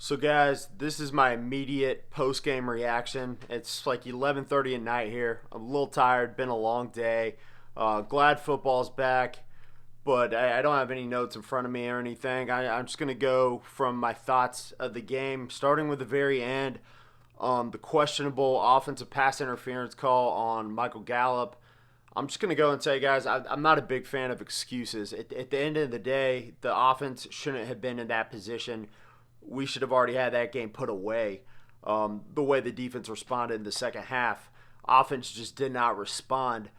So guys, this is my immediate post-game reaction. It's like 11:30 at night here. I'm a little tired. Been a long day. Glad football's back, but I don't have any notes in front of me or anything. I'm just gonna go from my thoughts of the game, starting with the very end. The questionable offensive pass interference call on Michael Gallup. I'm just going to go and say, guys, I'm not a big fan of excuses. At the end of the day, the offense shouldn't have been in that position. We should have already had that game put away. The way the defense responded in the second half, offense just did not respond.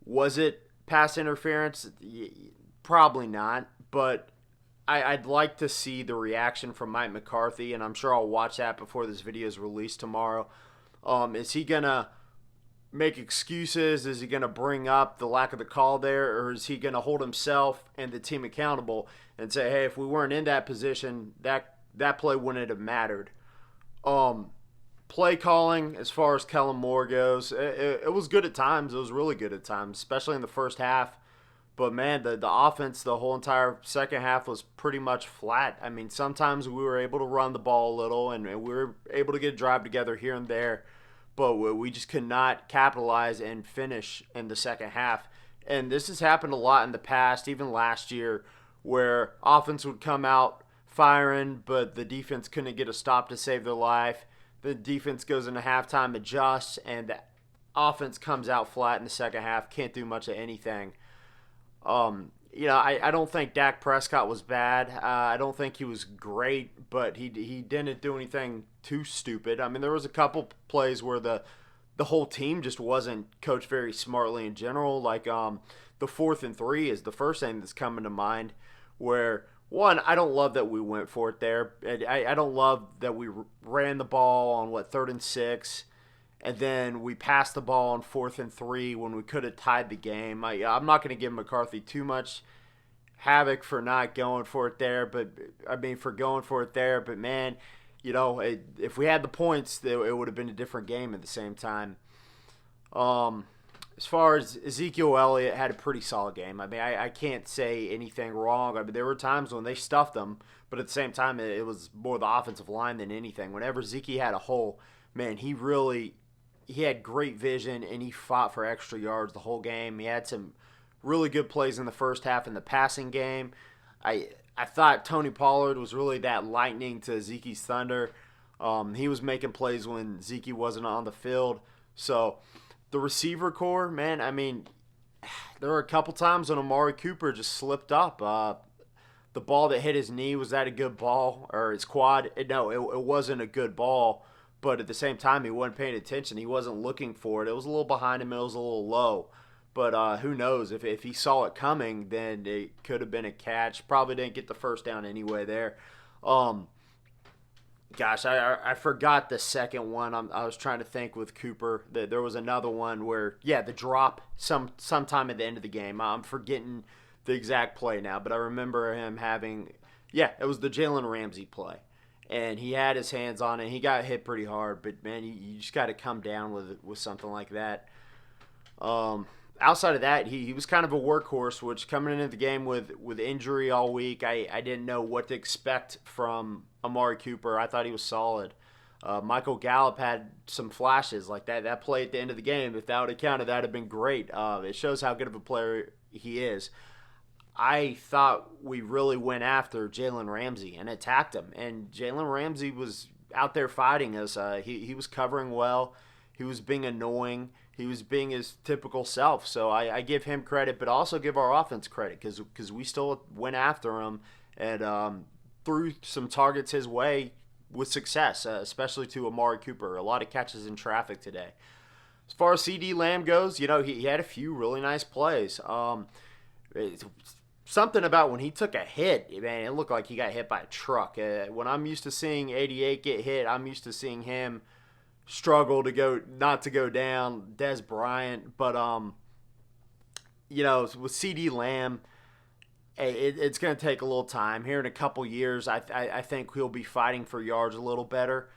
Was it pass interference? Probably not, but I'd like to see the reaction from Mike McCarthy, and I'm sure I'll watch that before this video is released tomorrow. Is he going to make excuses? Is he going to bring up the lack of the call there, or is he going to hold himself and the team accountable and say, hey, if we weren't in that position, that play wouldn't have mattered? Play calling, as far as Kellen Moore goes, it was good at times. It was really good at times, especially in the first half. But man, the offense, the whole entire second half was pretty much flat. I mean, sometimes we were able to run the ball a little, and we were able to get a drive together here and there, but we just could not capitalize and finish in the second half. And this has happened a lot in the past, even last year, where offense would come out firing, but the defense couldn't get a stop to save their life. The defense goes into halftime, adjusts, and the offense comes out flat in the second half, can't do much of anything. I don't think Dak Prescott was bad. I don't think he was great, but he didn't do anything too stupid. I mean, there was a couple plays where the whole team just wasn't coached very smartly in general. Like the 4th and 3 is the first thing that's coming to mind. Where one, I don't love that we went for it there. I don't love that we ran the ball on 3rd and 6. And then we passed the ball on 4th and 3 when we could have tied the game. I'm not going to give McCarthy too much havoc for not going for it there, for going for it there. But man, if we had the points, it would have been a different game at the same time. As far as Ezekiel Elliott had a pretty solid game. I mean, I can't say anything wrong. I mean, there were times when they stuffed them, but at the same time, it was more the offensive line than anything. Whenever Zeke had a hole, man, he had great vision, and he fought for extra yards the whole game. He had some really good plays in the first half in the passing game. I thought Tony Pollard was really that lightning to Zeke's thunder. He was making plays when Zeke wasn't on the field. So the receiver core, man, I mean, there were a couple times when Amari Cooper just slipped up. The ball that hit his knee, was that a good ball? Or his quad? No, it wasn't a good ball. But at the same time, he wasn't paying attention. He wasn't looking for it. It was a little behind him. It was a little low. But who knows? If he saw it coming, then it could have been a catch. Probably didn't get the first down anyway there. I forgot the second one. I was trying to think with Cooper. There was another one where, the drop sometime at the end of the game. I'm forgetting the exact play now, but I remember him having, it was the Jalen Ramsey play. And he had his hands on it. He got hit pretty hard, but man, you just got to come down with something like that. Outside of that, he was kind of a workhorse, which coming into the game with injury all week, I didn't know what to expect from Amari Cooper. I thought he was solid. Michael Gallup had some flashes like that play at the end of the game. If that would have counted, that would have been great. It shows how good of a player he is. I thought we really went after Jalen Ramsey and attacked him. And Jalen Ramsey was out there fighting us. He was covering well. He was being annoying. He was being his typical self. So I give him credit, but also give our offense credit because we still went after him and threw some targets his way with success, especially to Amari Cooper. A lot of catches in traffic today. As far as CD Lamb goes, he had a few really nice plays. Something about when he took a hit, man, it looked like he got hit by a truck. When I'm used to seeing 88 get hit, I'm used to seeing him struggle not to go down. Des Bryant, but with CD Lamb, it's going to take a little time. Here in a couple years, I think he'll be fighting for yards a little better.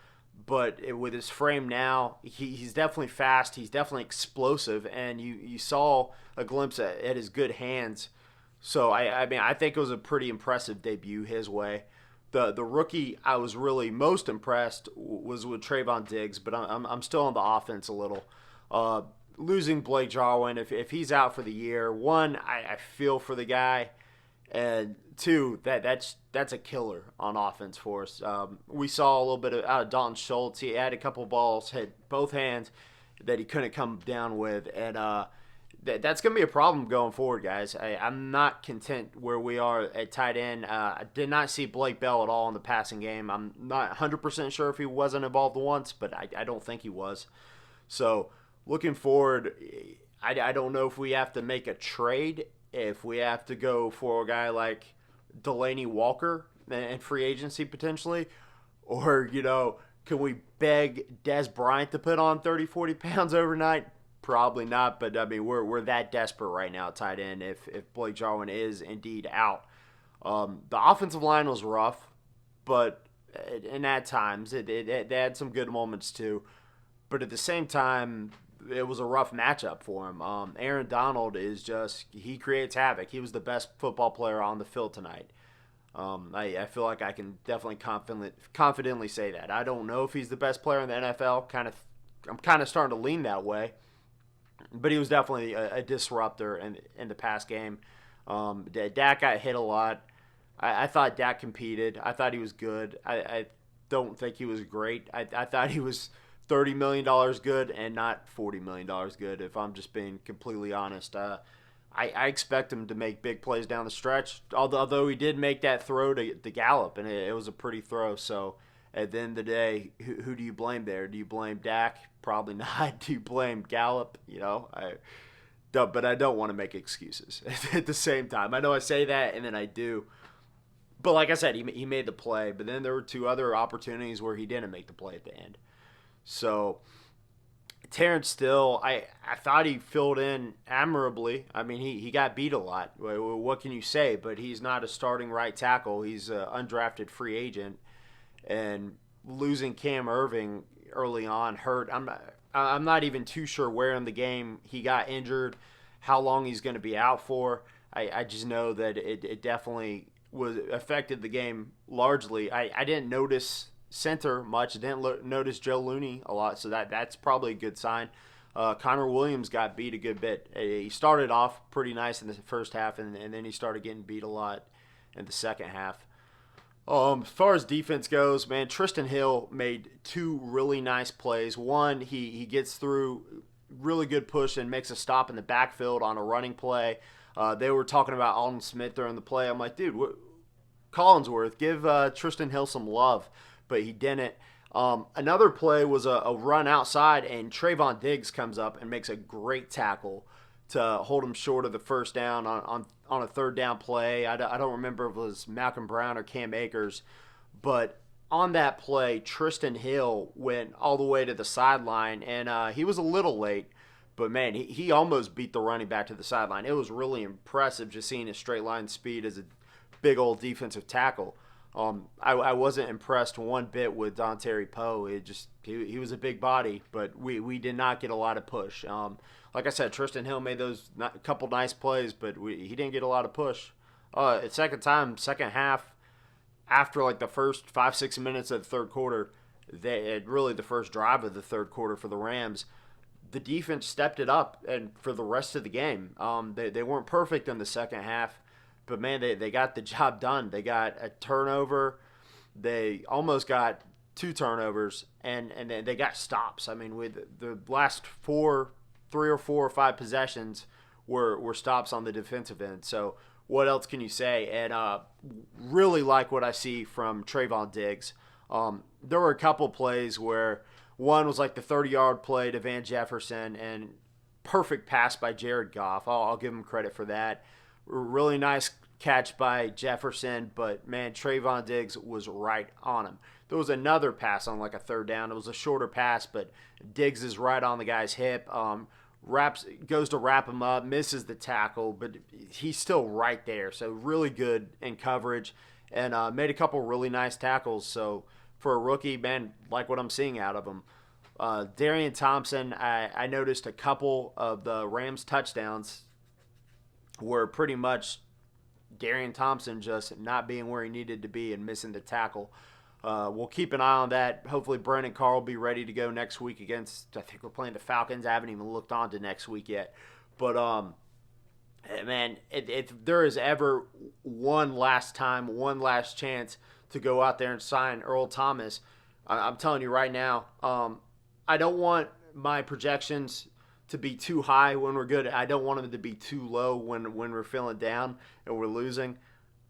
But with his frame now, he's definitely fast. He's definitely explosive, and you saw a glimpse at his good hands. So I think it was a pretty impressive debut his way. The rookie I was really most impressed was with Trayvon Diggs, but I'm still on the offense a little. Uh, Losing Blake Jarwin, if he's out for the year, one, I feel for the guy, and two, that's a killer on offense for us. We saw a little bit of out of Dalton Schultz. He had a couple balls, hit both hands that he couldn't come down with, and that's going to be a problem going forward, guys. I'm not content where we are at tight end. I did not see Blake Bell at all in the passing game. I'm not 100% sure if he wasn't involved once, but I don't think he was. So looking forward, I don't know if we have to make a trade, if we have to go for a guy like Delaney Walker and free agency potentially, or, can we beg Des Bryant to put on 30, 40 pounds overnight? Probably not, but I mean we're that desperate right now, tight end. If Blake Jarwin is indeed out, the offensive line was rough, but and at times they had some good moments too. But at the same time, it was a rough matchup for him. Aaron Donald he creates havoc. He was the best football player on the field tonight. I feel like I can definitely confidently say that. I don't know if he's the best player in the NFL. I'm kind of starting to lean that way. But he was definitely a disruptor in the pass game. Dak got hit a lot. I thought Dak competed. I thought he was good. I don't think he was great. I thought he was $30 million good and not $40 million good, if I'm just being completely honest. I expect him to make big plays down the stretch, although he did make that throw to Gallup, and it was a pretty throw. So at the end of the day, who do you blame there? Do you blame Dak? Probably not. Do you blame Gallup? But I don't want to make excuses at the same time. I know I say that, and then I do. But like I said, he made the play, but then there were two other opportunities where he didn't make the play at the end. So Terrence Steele, I thought he filled in admirably. I mean, he got beat a lot. What can you say? But he's not a starting right tackle. He's an undrafted free agent. And losing Cam Irving early on hurt. I'm not even too sure where in the game he got injured, how long he's going to be out for. I just know that it definitely affected the game largely. I didn't notice center much. I didn't notice Joe Looney a lot, so that's probably a good sign. Connor Williams got beat a good bit. He started off pretty nice in the first half, and then he started getting beat a lot in the second half. As far as defense goes, man, Tristan Hill made two really nice plays. One, he gets through really good push and makes a stop in the backfield on a running play. They were talking about Alden Smith during the play. I'm like, dude, Collinsworth, give Tristan Hill some love. But he didn't. Another play was a run outside, and Trayvon Diggs comes up and makes a great tackle to hold him short of the first down on a third down play. I don't remember if it was Malcolm Brown or Cam Akers, but on that play, Tristan Hill went all the way to the sideline, and he was a little late, but man, he almost beat the running back to the sideline. It was really impressive just seeing his straight line speed as a big old defensive tackle. I wasn't impressed one bit with Dontari Poe. He was a big body, but we did not get a lot of push. Like I said, Tristan Hill made those couple nice plays, but he didn't get a lot of push. Second half, after like the first 5-6 minutes of the third quarter, really the first drive of the third quarter for the Rams, the defense stepped it up, and for the rest of the game, they weren't perfect in the second half, but man, they got the job done. They got a turnover, they almost got 2 turnovers, and then they got stops. I mean, with the last 3 or 4 or 5 possessions were stops on the defensive end. So what else can you say? And really like what I see from Trayvon Diggs. There were a couple plays where one was like the 30-yard play to Van Jefferson and perfect pass by Jared Goff. I'll give him credit for that. Really nice catch by Jefferson, but man, Trayvon Diggs was right on him. There was another pass on like a third down. It was a shorter pass, but Diggs is right on the guy's hip. Goes to wrap him up, misses the tackle, but he's still right there. So really good in coverage, and made a couple really nice tackles. So for a rookie, man, like what I'm seeing out of him. Darian Thompson, I noticed a couple of the Rams touchdowns were pretty much Darian Thompson just not being where he needed to be and missing the tackle. We'll keep an eye on that. Hopefully, Brandon Carr will be ready to go next week against, I think we're playing the Falcons. I haven't even looked on to next week yet. But, man, if there is ever one last chance to go out there and sign Earl Thomas, I'm telling you right now, I don't want my projections to be too high when we're good. I don't want them to be too low when we're feeling down and we're losing.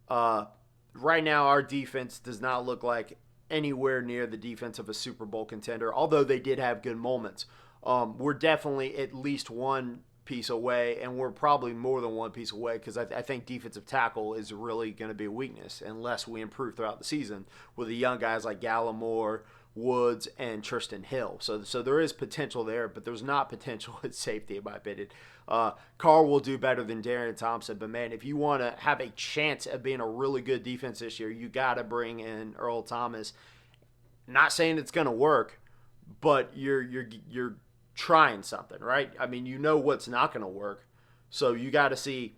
Right now, our defense does not look like anywhere near the defense of a Super Bowl contender, although they did have good moments. We're definitely at least one piece away, and we're probably more than one piece away because I think defensive tackle is really going to be a weakness unless we improve throughout the season with the young guys like Gallimore, Woods, and Tristan Hill. So there is potential there, but there's not potential at safety, in my opinion. Carr will do better than Darian Thompson, but man, if you want to have a chance of being a really good defense this year, you got to bring in Earl Thomas. Not saying it's going to work, but you're trying something, right? I mean, you know what's not going to work, so you got to see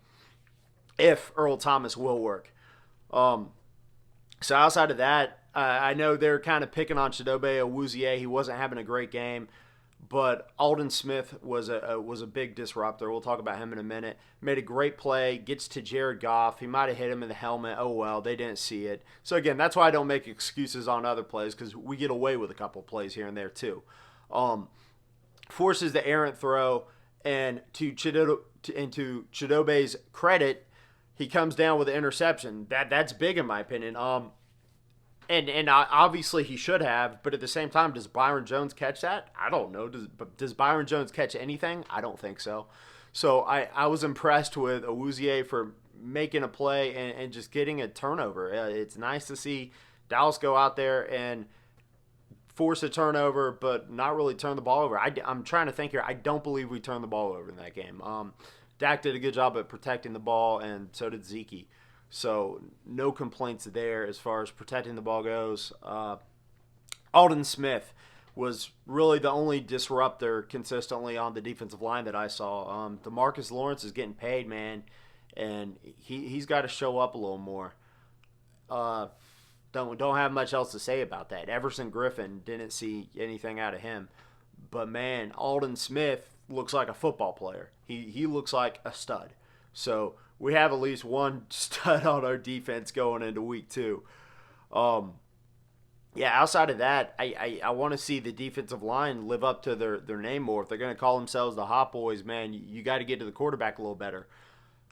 if Earl Thomas will work. So outside of that, I know they're kind of picking on Chidobe Awuzie. He wasn't having a great game, but Alden Smith was a big disruptor. We'll talk about him in a minute. Made a great play, gets to Jared Goff. He might have hit him in the helmet. Oh, well, they didn't see it. So, again, that's why I don't make excuses on other plays because we get away with a couple plays here and there too. Forces the errant throw, and to Chidobe's credit, he comes down with an interception. That's big in my opinion. And obviously he should have, but at the same time, does Byron Jones catch that? I don't know. Does Byron Jones catch anything? I don't think so. So I was impressed with Awuzie for making a play and just getting a turnover. It's nice to see Dallas go out there and force a turnover, but not really turn the ball over. I'm trying to think here. I don't believe we turned the ball over in that game. Dak did a good job at protecting the ball, and so did Zeke. So no complaints there as far as protecting the ball goes. Alden Smith was really the only disruptor consistently on the defensive line that I saw. DeMarcus Lawrence is getting paid, man, and he's got to show up a little more. Don't have much else to say about that. Everson Griffin, didn't see anything out of him. But, man, Alden Smith looks like a football player. He looks like a stud. So we have at least one stud on our defense going into week 2. Outside of that, I want to see the defensive line live up to their name more. If they're going to call themselves the Hot Boys, man, you got to get to the quarterback a little better.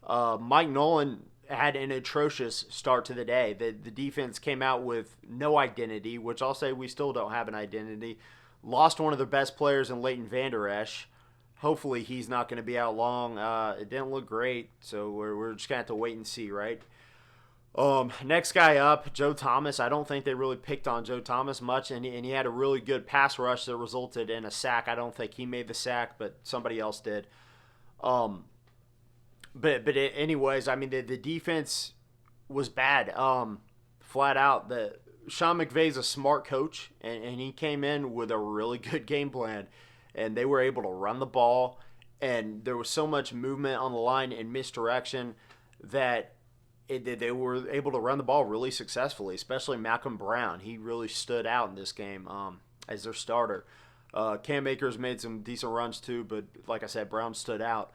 Mike Nolan had an atrocious start to the day. The defense came out with no identity, which I'll say we still don't have an identity. Lost one of their best players in Leighton Vander Esch. Hopefully he's not going to be out long. It didn't look great, so we're just going to have to wait and see, right? Next guy up, Joe Thomas. I don't think they really picked on Joe Thomas much, and he had a really good pass rush that resulted in a sack. I don't think he made the sack, but somebody else did. Anyways, I mean, the defense was bad, flat out. Sean McVay's a smart coach, and he came in with a really good game plan. And they were able to run the ball, and there was so much movement on the line and misdirection that they were able to run the ball really successfully, especially Malcolm Brown. He really stood out in this game as their starter. Cam Akers made some decent runs too, but like I said, Brown stood out.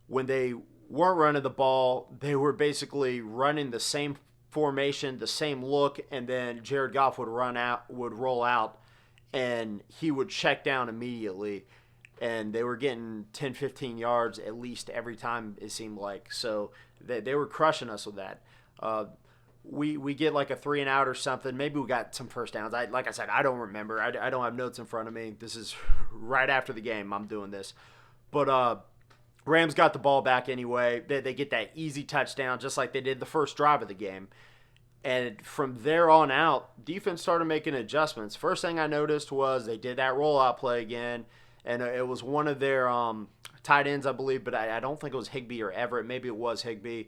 When they weren't running the ball, they were basically running the same formation, the same look, and then Jared Goff would roll out, and he would check down immediately, and they were getting 10, 15 yards at least every time, it seemed like. So they were crushing us with that. We get like a 3-and-out or something. Maybe we got some first downs. Like I said, I don't remember. I don't have notes in front of me. This is right after the game I'm doing this. But Rams got the ball back anyway. They get that easy touchdown just like they did the first drive of the game. And from there on out, defense started making adjustments. First thing I noticed was they did that rollout play again, and it was one of their tight ends, I believe, but I don't think it was Higbee or Everett. Maybe it was Higbee.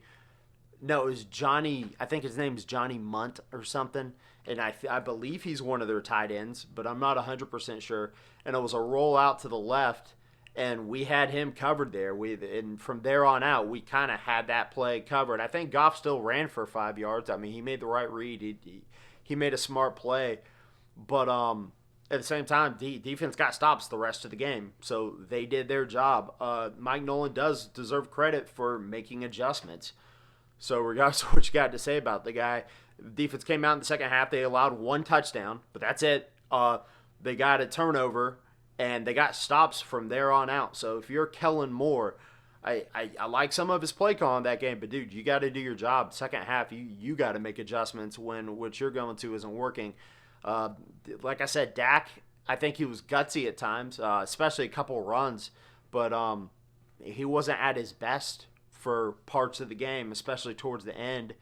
No, it was Johnny. I think his name is Johnny Munt or something, and I believe he's one of their tight ends, but I'm not 100% sure. And it was a rollout to the left, and we had him covered there. And from there on out, we kind of had that play covered. I think Goff still ran for 5 yards. I mean, he made the right read. He made a smart play, but at the same time, defense got stops the rest of the game, so they did their job. Mike Nolan does deserve credit for making adjustments. So regardless of what you got to say about the guy, the defense came out in the second half. They allowed 1 touchdown, but that's it. They got a turnover, and they got stops from there on out. So if you're Kellen Moore, I like some of his play call in that game, but dude, you got to do your job. Second half, you got to make adjustments when what you're going to isn't working. Like I said, Dak, I think he was gutsy at times, especially a couple runs, but he wasn't at his best for parts of the game, especially towards the end.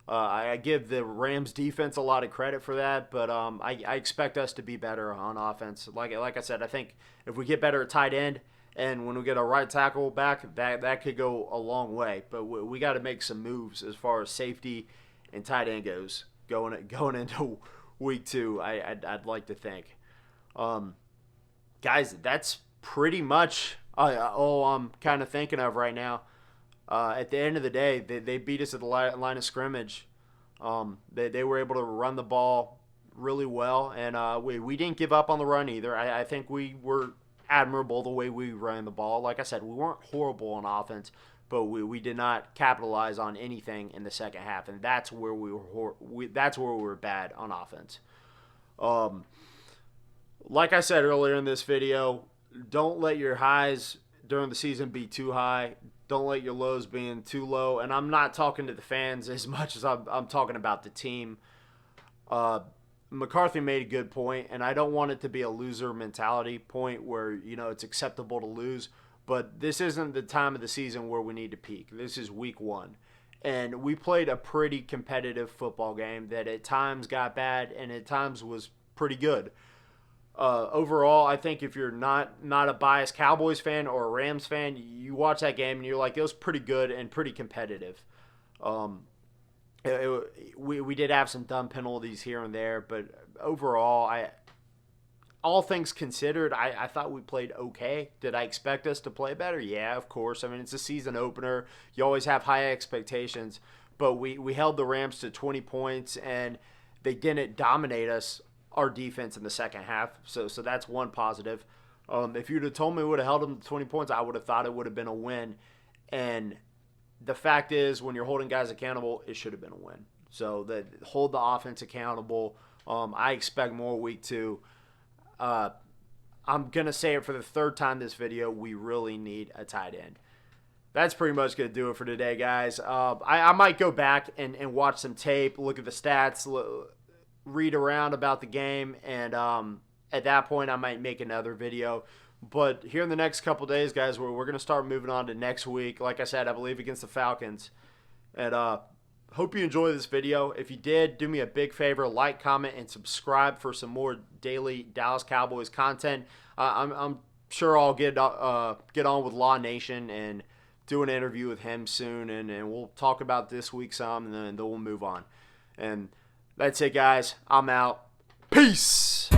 I give the Rams defense a lot of credit for that, but I expect us to be better on offense. Like I said, I think if we get better at tight end and when we get a right tackle back, that could go a long way. But we got to make some moves as far as safety and tight end goes going into week 2. I'd like to think, guys, that's pretty much all I'm kind of thinking of right now. At the end of the day, they beat us at the line of scrimmage. They were able to run the ball really well, and we didn't give up on the run either. I think we were admirable the way we ran the ball. Like I said, we weren't horrible on offense, but we did not capitalize on anything in the second half, and that's where we were bad on offense. Like I said earlier in this video, don't let your highs during the season be too high. Don't let your lows being too low. And I'm not talking to the fans as much as I'm talking about the team. McCarthy made a good point, and I don't want it to be a loser mentality point where, it's acceptable to lose. But this isn't the time of the season where we need to peak. This is week 1. And we played a pretty competitive football game that at times got bad and at times was pretty good. Overall, I think if you're not a biased Cowboys fan or a Rams fan, you watch that game and you're like, it was pretty good and pretty competitive. We did have some dumb penalties here and there, but overall, all things considered, I thought we played okay. Did I expect us to play better? Yeah, of course. I mean, it's a season opener. You always have high expectations, but we held the Rams to 20 points, and they didn't dominate us, our defense, in the second half. So that's one positive. If you'd have told me we would have held them to 20 points, I would have thought it would have been a win. And the fact is, when you're holding guys accountable, it should have been a win. So hold the offense accountable. I expect more week 2. I'm going to say it for the 3rd time this video, we really need a tight end. That's pretty much going to do it for today, guys. I might go back and watch some tape, look at the stats, read around about the game, and at that point I might make another video. But here in the next couple days, guys, we're going to start moving on to next week. Like I said, I believe against the Falcons. And hope you enjoyed this video. If you did, do me a big favor, like, comment, and subscribe for some more daily Dallas Cowboys content. I'm sure I'll get on with Law Nation and do an interview with him soon, and we'll talk about this week some, and then we'll move on. And that's it, guys. I'm out. Peace.